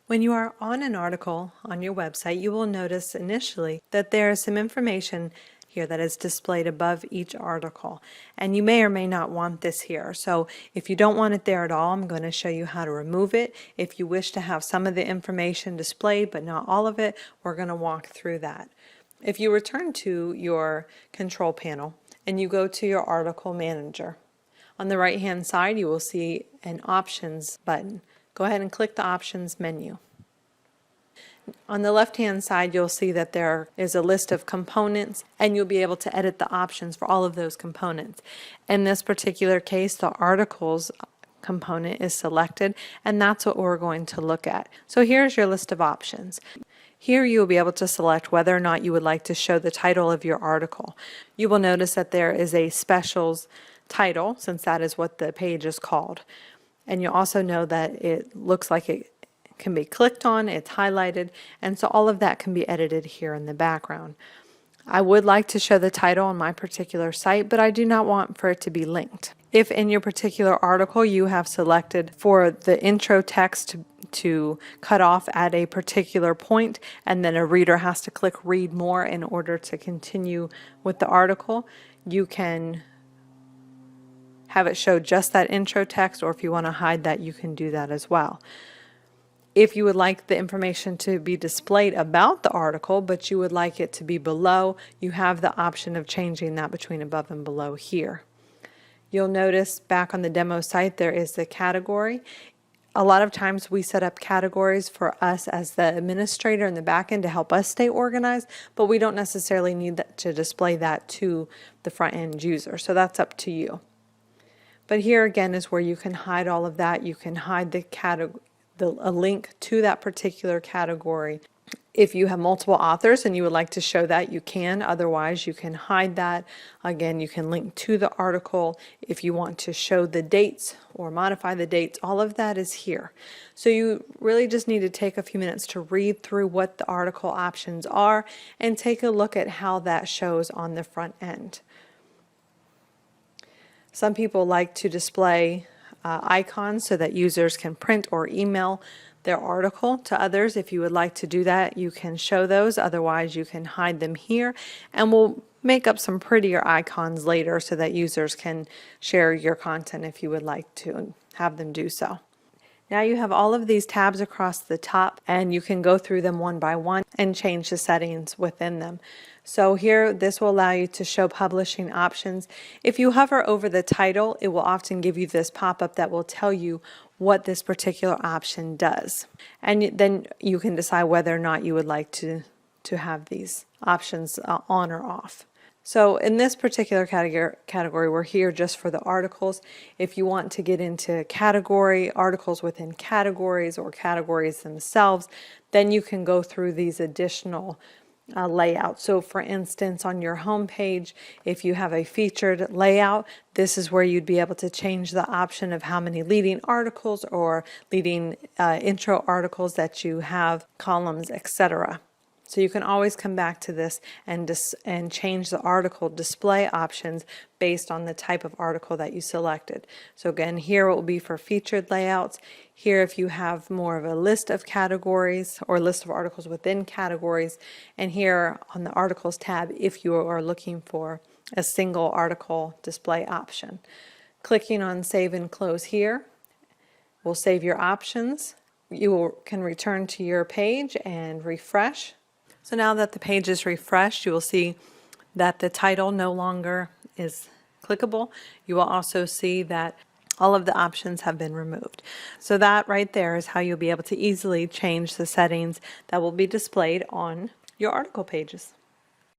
When you are on an article on your website, you will notice initially that there is some information here that is displayed above each article, and you may or may not want this here. So if you don't want it there at all, I'm going to show you how to remove it. If you wish to have some of the information displayed but not all of it, we're going to walk through that. If you return to your control panel and you go to your article manager, on the right hand side you will see an options button. Go ahead and click the options menu. On the left hand side you'll see that there is a list of components, and you'll be able to edit the options for all of those components. In this particular case, the articles component is selected, and that's what we're going to look at. So here's your list of options. Here you will be able to select whether or not you would like to show the title of your article. You will notice that there is a specials title, since that is what the page is called. And you'll also know that it looks like it can be clicked on, it's highlighted, and so all of that can be edited here in the background. I would like to show the title on my particular site, but I do not want for it to be linked. If in your particular article you have selected for the intro text to cut off at a particular point, and then a reader has to click read more in order to continue with the article, you can have it show just that intro text, or if you want to hide that, you can do that as well. If you would like the information to be displayed about the article, but you would like it to be below, you have the option of changing that between above and below here. You'll notice back on the demo site there is the category. A lot of times we set up categories for us as the administrator in the back end to help us stay organized, but we don't necessarily need to display that to the front end user, so that's up to you. But here again is where you can hide all of that. You can hide a link to that particular category. If you have multiple authors and you would like to show that, you can. Otherwise, you can hide that. Again, you can link to the article. If you want to show the dates or modify the dates, all of that is here. So you really just need to take a few minutes to read through what the article options are and take a look at how that shows on the front end. Some people like to display icons so that users can print or email their article to others. If you would like to do that, you can show those. Otherwise, you can hide them here, and we'll make up some prettier icons later so that users can share your content if you would like to have them do so. Now you have all of these tabs across the top, and you can go through them one by one and change the settings within them. So here, this will allow you to show publishing options. If you hover over the title, it will often give you this pop-up that will tell you what this particular option does. And then you can decide whether or not you would like to have these options on or off. So in this particular category, we're here just for the articles. If you want to get into category, articles within categories, or categories themselves, then you can go through these additional layout. So for instance, on your home page, if you have a featured layout, this is where you'd be able to change the option of how many leading articles or leading intro articles that you have, columns, etc. So you can always come back to this and change the article display options based on the type of article that you selected. So again, here it will be for featured layouts. Here, if you have more of a list of categories or list of articles within categories, and here on the articles tab, if you are looking for a single article display option. Clicking on save and close here will save your options. You can return to your page and refresh. So now that the page is refreshed, you will see that the title no longer is clickable. You will also see that all of the options have been removed. So that right there is how you'll be able to easily change the settings that will be displayed on your article pages.